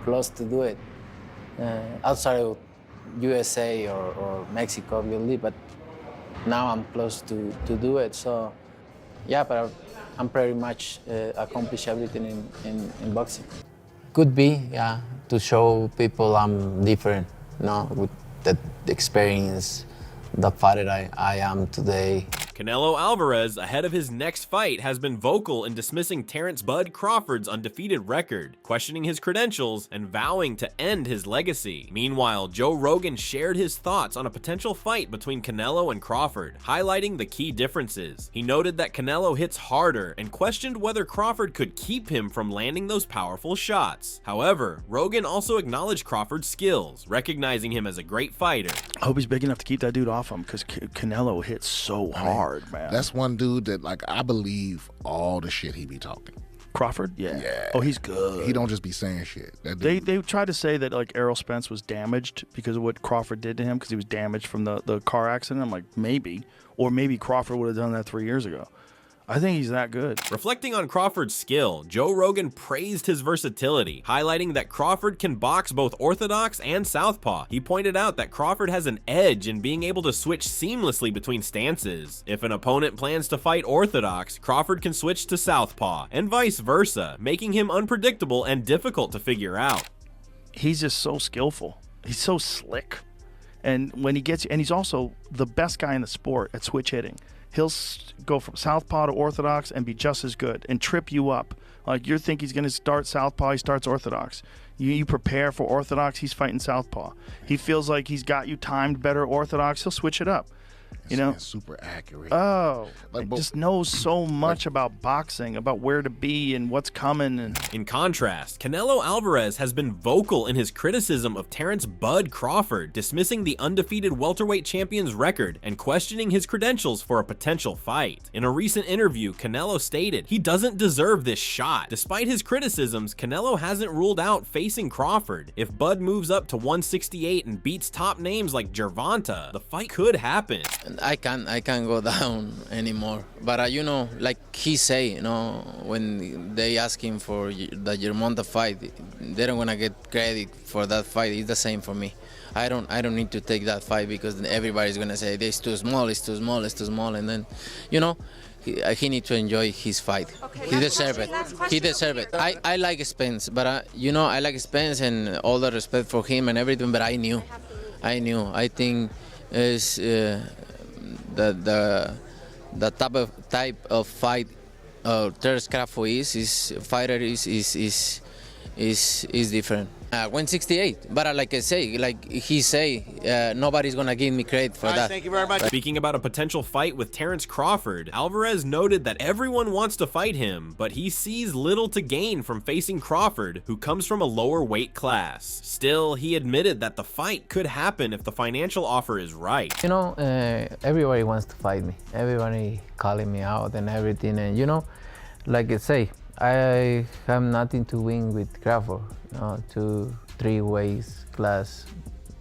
Close to do it. Outside of USA or Mexico, obviously, but now I'm close to do it. So, yeah, but I'm pretty much accomplished everything in boxing. Could be, yeah, to show people I'm different, you know, with the experience, the fighter I am today. Canelo Alvarez, ahead of his next fight, has been vocal in dismissing Terence "Bud" Crawford's undefeated record, questioning his credentials, and vowing to end his legacy. Meanwhile, Joe Rogan shared his thoughts on a potential fight between Canelo and Crawford, highlighting the key differences. He noted that Canelo hits harder and questioned whether Crawford could keep him from landing those powerful shots. However, Rogan also acknowledged Crawford's skills, recognizing him as a great fighter. I hope he's big enough to keep that dude off him, because Canelo hits so hard. Man. That's one dude that, like, I believe all the shit he be talking. Crawford? Yeah. Oh, he's good. He don't just be saying shit. They tried to say that, like, Errol Spence was damaged because of what Crawford did to him, because he was damaged from the car accident. I'm like, maybe. Or maybe Crawford would have done that 3 years ago. I think he's that good. Reflecting on Crawford's skill, Joe Rogan praised his versatility, highlighting that Crawford can box both orthodox and southpaw. He pointed out that Crawford has an edge in being able to switch seamlessly between stances. If an opponent plans to fight orthodox, Crawford can switch to southpaw, and vice versa, making him unpredictable and difficult to figure out. He's just so skillful. He's so slick. And when he gets, and he's also the best guy in the sport at switch hitting. He'll go from southpaw to orthodox and be just as good and trip you up. Like, you think he's going to start southpaw, he starts orthodox. You prepare for orthodox, he's fighting southpaw. He feels like he's got you timed better orthodox, he'll switch it up. You know, super accurate. Oh, like, just knows so much about boxing, about where to be and what's coming. And in contrast, Canelo Alvarez has been vocal in his criticism of Terence "Bud" Crawford, dismissing the undefeated welterweight champion's record and questioning his credentials for a potential fight. In a recent interview, Canelo stated he doesn't deserve this shot. Despite his criticisms, Canelo hasn't ruled out facing Crawford. If Bud moves up to 168 and beats top names like Gervonta, the fight could happen. I can't go down anymore. But you know, like he say, you know, when they ask him for the Gervonta fight, they don't gonna get credit for that fight. It's the same for me. I don't need to take that fight because everybody's gonna say it's too small, it's too small, it's too small, and then, you know, he need to enjoy his fight. Okay, he deserve it. He deserve it. I like Spence, but you know, I like Spence and all the respect for him and everything. But I knew. I think is. The type of fight Terence Crawford is different. 168, but like I say, like he say, nobody's gonna give me credit for that. Thank you very much. Speaking about a potential fight with Terence Crawford, Alvarez noted that everyone wants to fight him, but he sees little to gain from facing Crawford, who comes from a lower weight class. Still, he admitted that the fight could happen if the financial offer is right. You know, everybody wants to fight me. Everybody calling me out and everything, and you know, like I say, I have nothing to win with Crawford. 2-3 weights class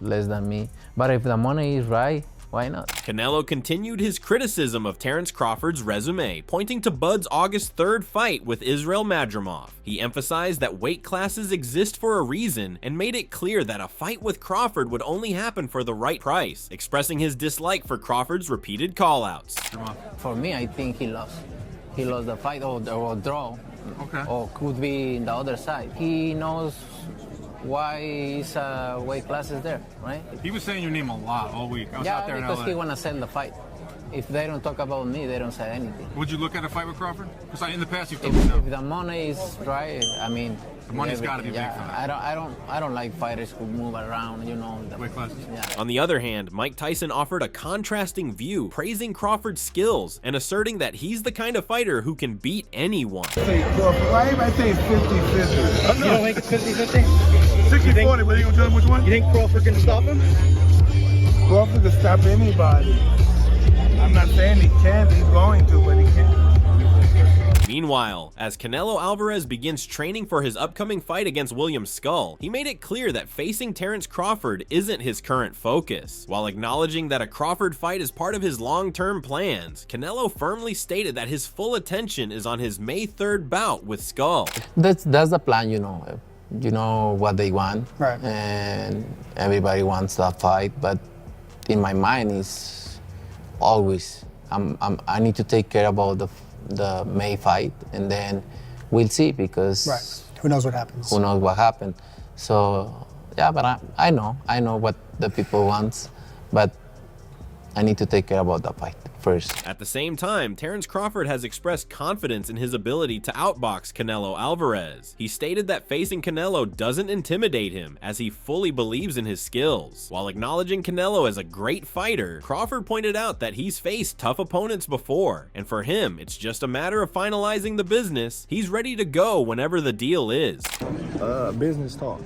less than me. But if the money is right, why not? Canelo continued his criticism of Terence Crawford's resume, pointing to Bud's August 3rd fight with Israel Madrimov. He emphasized that weight classes exist for a reason and made it clear that a fight with Crawford would only happen for the right price, expressing his dislike for Crawford's repeated callouts. For me, I think he lost. He lost the fight or draw. Okay. Or could be in the other side. He knows why his weight class is there, right? He was saying your name a lot all week. I was out there in LA. Because he want to sell the fight. If they don't talk about me, they don't say anything. Would you look at a fight with Crawford? Because in the past you've told me no. If the money is right, I mean, the money's got to be big for that. I don't like fighters who move around, you know. Weight classes. Yeah. On the other hand, Mike Tyson offered a contrasting view, praising Crawford's skills and asserting that he's the kind of fighter who can beat anyone. For a fight, I think 50-50. You don't think it's 50-50? 60-40, but you gonna tell him which one? You think Crawford can stop him? Crawford can stop anybody. I'm not saying he can't, he's going to, but he can't. Meanwhile, as Canelo Alvarez begins training for his upcoming fight against William Skull, he made it clear that facing Terence Crawford isn't his current focus. While acknowledging that a Crawford fight is part of his long-term plans, Canelo firmly stated that his full attention is on his May 3rd bout with Skull. That's the plan, you know. You know what they want, Right. And everybody wants that fight. But in my mind, is always I need to take care about the May fight, and then we'll see, because Right. Who knows what happens? who knows what happened. So yeah, but I know what the people want, but I need to take care about the fight first. At the same time, Terence Crawford has expressed confidence in his ability to outbox Canelo Alvarez. He stated that facing Canelo doesn't intimidate him, as he fully believes in his skills. While acknowledging Canelo as a great fighter, Crawford pointed out that he's faced tough opponents before, and for him, it's just a matter of finalizing the business. He's ready to go whenever the deal is. Business talk.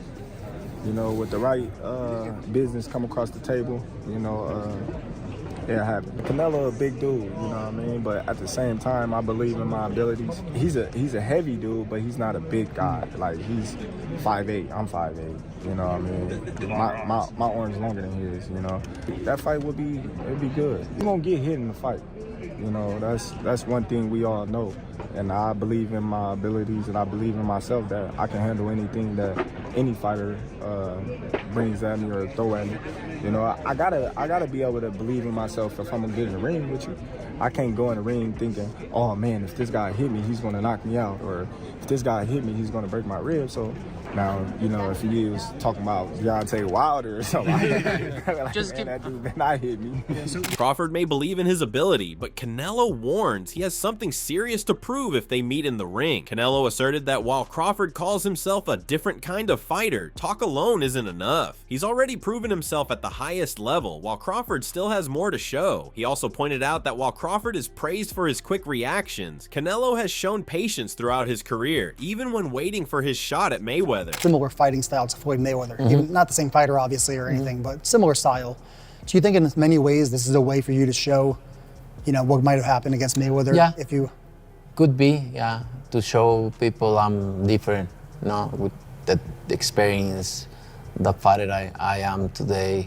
You know, with the right business come across the table, you know, it happened. Canelo a big dude, you know what I mean? But at the same time, I believe in my abilities. He's a heavy dude, but he's not a big guy. Like, he's 5'8", I'm 5'8", you know what I mean? My arm's longer than his, you know? That fight it'd be good. You're gonna get hit in the fight. You know, that's one thing we all know. And I believe in my abilities, and I believe in myself that I can handle anything that any fighter brings at me or throw at me. You know, I gotta be able to believe in myself if I'm gonna get in the ring with you. I can't go in the ring thinking, oh man, if this guy hit me, he's gonna knock me out, or if this guy hit me, he's gonna break my ribs. So now, you know, if he was talking about Deontay Wilder or something, like, Just man, that dude better not hit me. Crawford may believe in his ability, but Canelo warns he has something serious to prove if they meet in the ring. Canelo asserted that while Crawford calls himself a different kind of fighter, talk alone isn't enough. He's already proven himself at the highest level, while Crawford still has more to show. He also pointed out that while Crawford is praised for his quick reactions, Canelo has shown patience throughout his career, even when waiting for his shot at Mayweather. Similar fighting style to Floyd Mayweather. Even, not the same fighter, obviously, or anything, but similar style. Do you think in many ways this is a way for you to show, you know, what might have happened against Mayweather? Yeah. If you... Could be, yeah, to show people I'm different, you know, with the experience, the fighter I am today.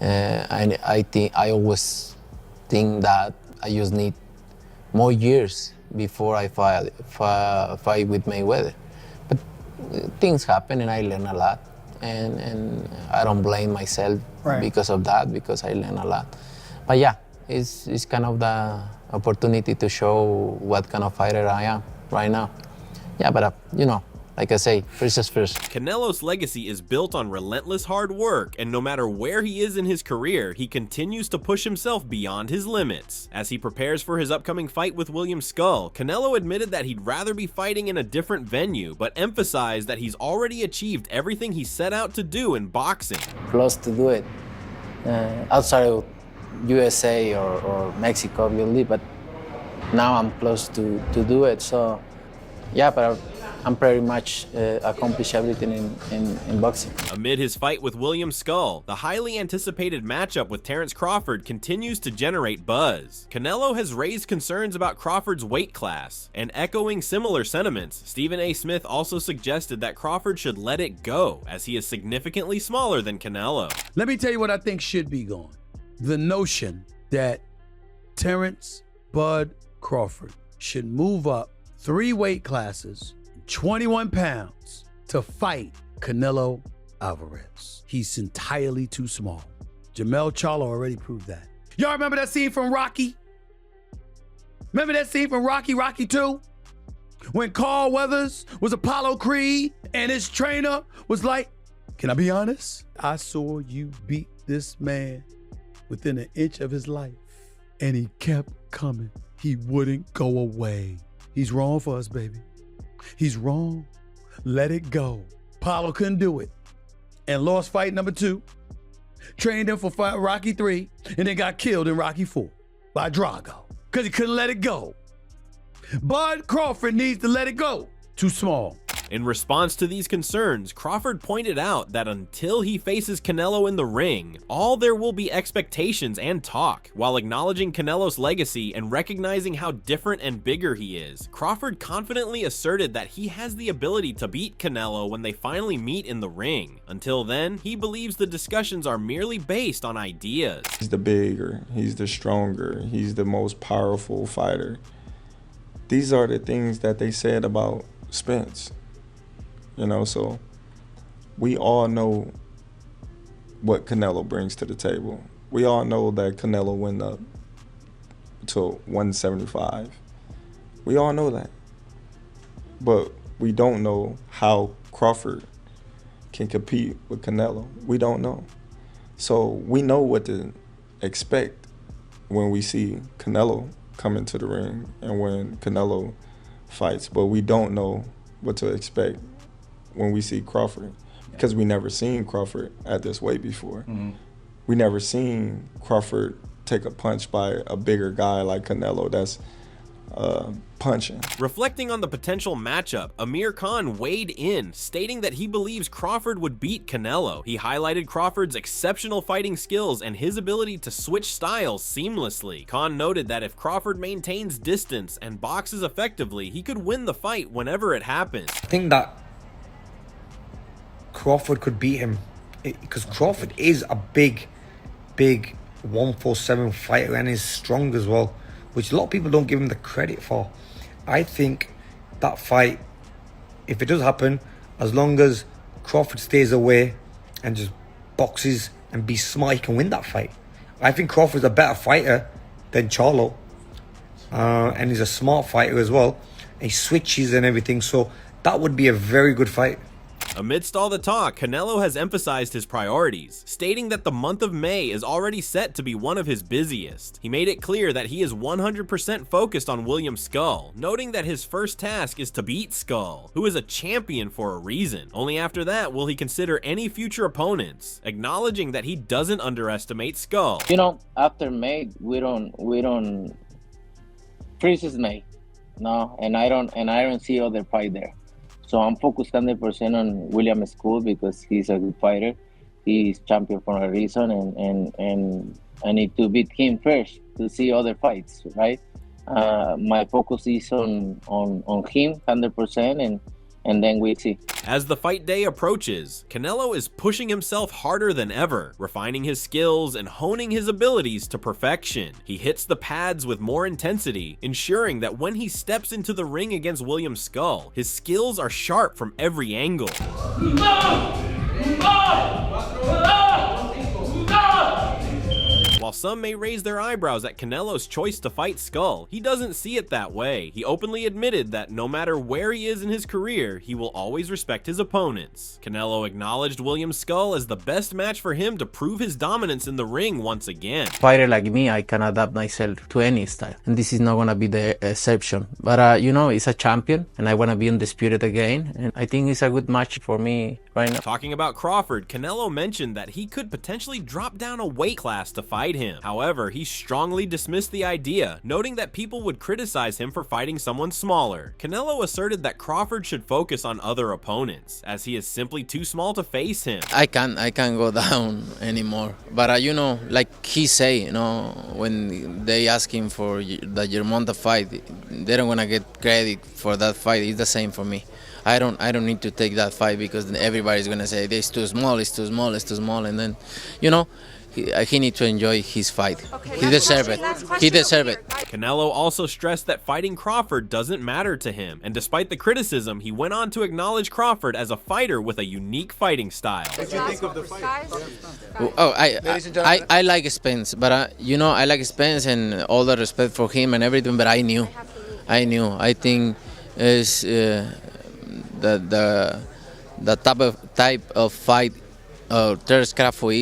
And I always think that I just need more years before I fight with Mayweather. But things happen, and I learn a lot, and I don't blame myself because of that, because I learn a lot. But yeah, it's kind of the opportunity to show what kind of fighter I am right now. Yeah, but you know, like I say, first is first. Canelo's legacy is built on relentless hard work, and no matter where he is in his career, he continues to push himself beyond his limits. As he prepares for his upcoming fight with William Skull, Canelo admitted that he'd rather be fighting in a different venue, but emphasized that he's already achieved everything he set out to do in boxing. Close to do it. Outside of USA or Mexico, obviously, but now I'm close to do it. So yeah, but I'm pretty much accomplished everything in boxing. Amid his fight with William Skull, the highly anticipated matchup with Terence Crawford continues to generate buzz. Canelo has raised concerns about Crawford's weight class, and echoing similar sentiments, Stephen A. Smith also suggested that Crawford should let it go, as he is significantly smaller than Canelo. Let me tell you what I think should be gone. The notion that Terence Bud Crawford should move up 3 weight classes, 21 pounds, to fight Canelo Alvarez. He's entirely too small. Jamel Charlo already proved that. Y'all remember that scene from Rocky? Remember that scene from Rocky 2? When Carl Weathers was Apollo Creed and his trainer was like, can I be honest? I saw you beat this man within an inch of his life, and he kept coming. He wouldn't go away. He's wrong for us, baby. He's wrong. Let it go. Apollo couldn't do it and lost fight number 2, trained him for Rocky 3, and then got killed in Rocky 4 by Drago because he couldn't let it go. Bud Crawford needs to let it go. Too small. In response to these concerns, Crawford pointed out that until he faces Canelo in the ring, all there will be expectations and talk. While acknowledging Canelo's legacy and recognizing how different and bigger he is, Crawford confidently asserted that he has the ability to beat Canelo when they finally meet in the ring. Until then, he believes the discussions are merely based on ideas. He's the bigger, he's the stronger, he's the most powerful fighter. These are the things that they said about Spence. You know, so we all know what Canelo brings to the table. We all know that Canelo went up to 175. We all know that. But we don't know how Crawford can compete with Canelo. We don't know. So we know what to expect when we see Canelo come into the ring and when Canelo fights, but we don't know what to expect when we see Crawford, because we never seen Crawford at this weight before. We never seen Crawford take a punch by a bigger guy like Canelo that's punching. Reflecting on the potential matchup, Amir Khan weighed in, stating that he believes Crawford would beat Canelo. He highlighted Crawford's exceptional fighting skills and his ability to switch styles seamlessly. Khan noted that if Crawford maintains distance and boxes effectively, he could win the fight whenever it happens. I think that Crawford could beat him because Crawford is a big 147 fighter and is strong as well, which a lot of people don't give him the credit for. I think that fight, if it does happen, as long as Crawford stays away and just boxes and be smart, he can win that fight. I think Crawford's a better fighter than Charlo, and he's a smart fighter as well. He switches and everything, so that would be a very good fight. Amidst all the talk, Canelo has emphasized his priorities, stating that the month of May is already set to be one of his busiest. He made it clear that he is 100% focused on William Skull, noting that his first task is to beat Skull, who is a champion for a reason. Only after that will he consider any future opponents, acknowledging that he doesn't underestimate Skull. You know, after May, we don't freeze is May, no, and I don't see other fight there. So I'm focused 100% on William Skull because he's a good fighter. He's champion for a reason, and I need to beat him first to see other fights, right? My focus is on him 100%, and then we see. As the fight day approaches, Canelo is pushing himself harder than ever, refining his skills and honing his abilities to perfection. He hits the pads with more intensity, ensuring that when he steps into the ring against William Skull, his skills are sharp from every angle. While some may raise their eyebrows at Canelo's choice to fight Skull, he doesn't see it that way. He openly admitted that no matter where he is in his career, he will always respect his opponents. Canelo acknowledged William Skull as the best match for him to prove his dominance in the ring once again. Fighter like me, I can adapt myself to any style, and this is not gonna be the exception. But you know, he's a champion, and I wanna be undisputed again, and I think it's a good match for me right now. Talking about Crawford, Canelo mentioned that he could potentially drop down a weight class to fight him. However, he strongly dismissed the idea, noting that people would criticize him for fighting someone smaller. Canelo asserted that Crawford should focus on other opponents, as he is simply too small to face him. I can't go down anymore. But you know, like he say, you know, when they ask him for the Germonta fight, they don't wanna get credit for that fight. It's the same for me. I don't need to take that fight because everybody's gonna say it's too small, it's too small, it's too small, and then, you know, he needs to enjoy his fight. Okay, he deserves it. He deserves it. Canelo also stressed that fighting Crawford doesn't matter to him, and despite the criticism, he went on to acknowledge Crawford as a fighter with a unique fighting style. What do you think of the fight? Oh, I like Spence, but you know, I like Spence and all the respect for him and everything. But I knew. I think is the type of fight Terence Crawford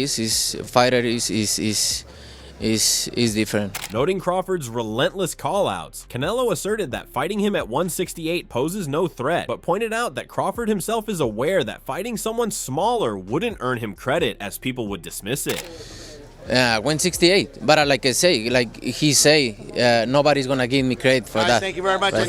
is different. Noting Crawford's relentless call-outs, Canelo asserted that fighting him at 168 poses no threat, but pointed out that Crawford himself is aware that fighting someone smaller wouldn't earn him credit, as people would dismiss it. 168. But like I say, like he say, nobody's gonna give me credit for that. Thank you very much. Right?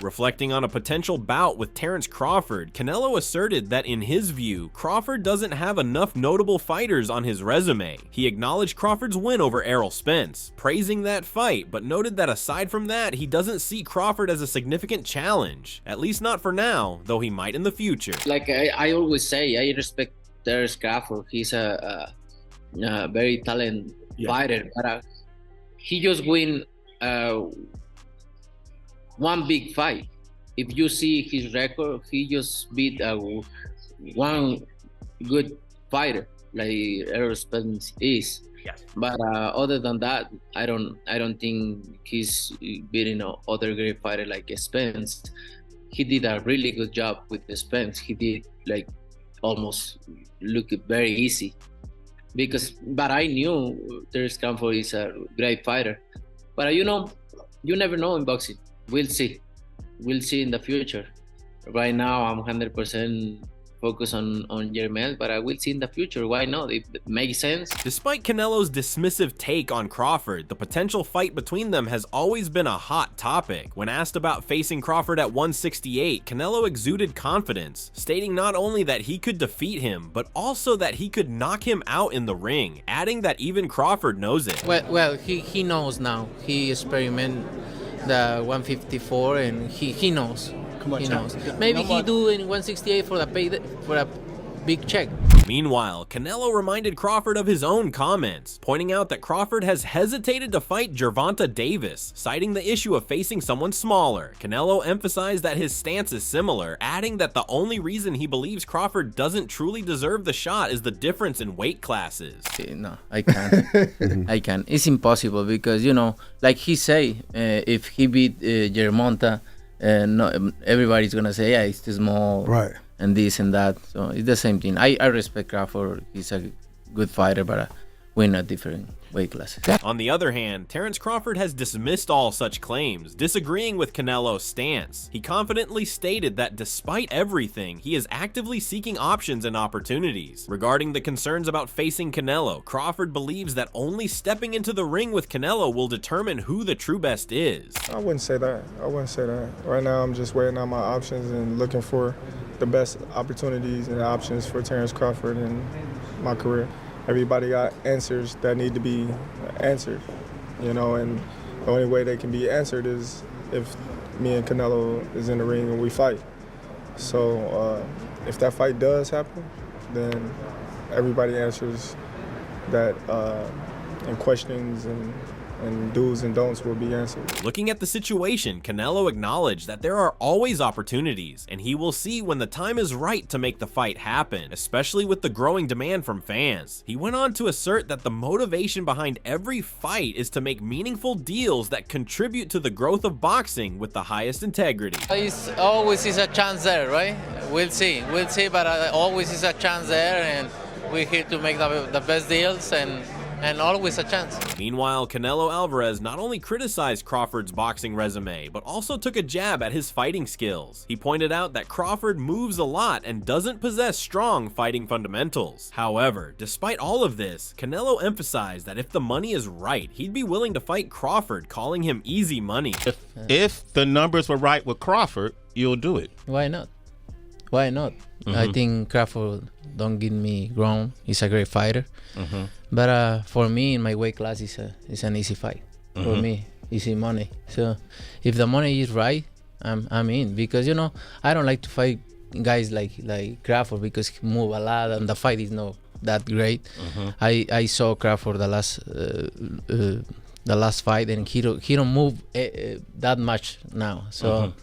Reflecting on a potential bout with Terence Crawford, Canelo asserted that in his view, Crawford doesn't have enough notable fighters on his resume. He acknowledged Crawford's win over Errol Spence, praising that fight, but noted that aside from that, he doesn't see Crawford as a significant challenge, at least not for now, though he might in the future. Like I always say, I respect Terence Crawford. He's a very talented fighter, but he just win one big fight. If you see his record, he just beat one good fighter like Errol Spence is. Yes. But other than that, I don't think he's beating other great fighter like Spence. He did a really good job with Spence. He did like almost look very easy but I knew Terence Crawford is a great fighter. But you never know in boxing. We'll see in the future. Right now I'm 100% focused on Jermel, but I will see in the future. Why not? It makes sense. Despite Canelo's dismissive take on Crawford, the potential fight between them has always been a hot topic. When asked about facing Crawford at 168, Canelo exuded confidence, stating not only that he could defeat him, but also that he could knock him out in the ring, adding that even Crawford knows it. Well, he knows now. He experimented the 154, and he knows. He knows. Maybe he do in 168 for a big check. Meanwhile, Canelo reminded Crawford of his own comments, pointing out that Crawford has hesitated to fight Gervonta Davis, citing the issue of facing someone smaller. Canelo emphasized that his stance is similar, adding that the only reason he believes Crawford doesn't truly deserve the shot is the difference in weight classes. No, I can't. I can't. It's impossible because, like he say, if he beat Gervonta, no, everybody's gonna say, yeah, it's too small, Right. and this and that. So it's the same thing. I respect Crawford. He's a good fighter, but we're not different weight classes. On the other hand, Terence Crawford has dismissed all such claims, disagreeing with Canelo's stance. He confidently stated that despite everything, he is actively seeking options and opportunities. Regarding the concerns about facing Canelo, Crawford believes that only stepping into the ring with Canelo will determine who the true best is. I wouldn't say that. Right now, I'm just weighing out my options and looking for the best opportunities and options for Terence Crawford in my career. Everybody got answers that need to be answered, and the only way they can be answered is if me and Canelo is in the ring and we fight. So if that fight does happen, then everybody answers that, and questions and do's and don'ts will be answered. Looking at the situation, Canelo acknowledged that there are always opportunities, and he will see when the time is right to make the fight happen, especially with the growing demand from fans. He went on to assert that the motivation behind every fight is to make meaningful deals that contribute to the growth of boxing with the highest integrity. It's always is a chance there, right? We'll see, but always is a chance there, and we're here to make the best deals, and always a chance. Meanwhile, Canelo Alvarez not only criticized Crawford's boxing resume, but also took a jab at his fighting skills. He pointed out that Crawford moves a lot and doesn't possess strong fighting fundamentals. However, despite all of this, Canelo emphasized that if the money is right, he'd be willing to fight Crawford, calling him easy money. If the numbers were right with Crawford, you'll do it. Why not? I think Crawford don't get me wrong. He's a great fighter. But for me, in my weight class, it's an easy fight. For me, easy money. So if the money is right, I'm in. Because, I don't like to fight guys like Crawford because he move a lot and the fight is not that great. I saw Crawford the last fight, and he don't move that much now. So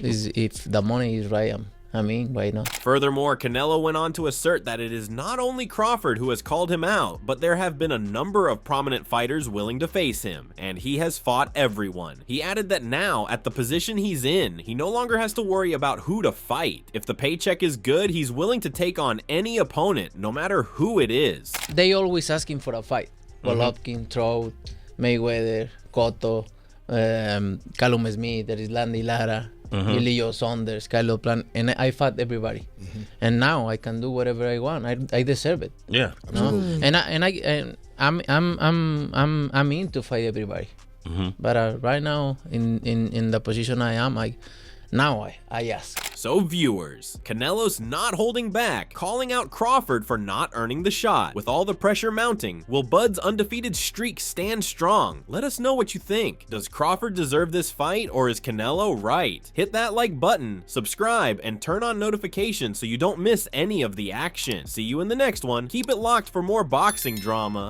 if the money is right, why not? Furthermore, Canelo went on to assert that it is not only Crawford who has called him out, but there have been a number of prominent fighters willing to face him, and he has fought everyone. He added that now, at the position he's in, he no longer has to worry about who to fight. If the paycheck is good, he's willing to take on any opponent, no matter who it is. They always asking for a fight. Golovkin, Trout, Mayweather, Cotto, Callum Smith, there is Landy Lara, Leo Saunders, Carlos Plan, and I fought everybody. And now I can do whatever I want. I deserve it. Yeah. No? And I'm in to fight everybody. But right now, in the position I am, I ask. So viewers, Canelo's not holding back, calling out Crawford for not earning the shot. With all the pressure mounting, will Bud's undefeated streak stand strong? Let us know what you think. Does Crawford deserve this fight, or is Canelo right? Hit that like button, subscribe, and turn on notifications so you don't miss any of the action. See you in the next one. Keep it locked for more boxing drama.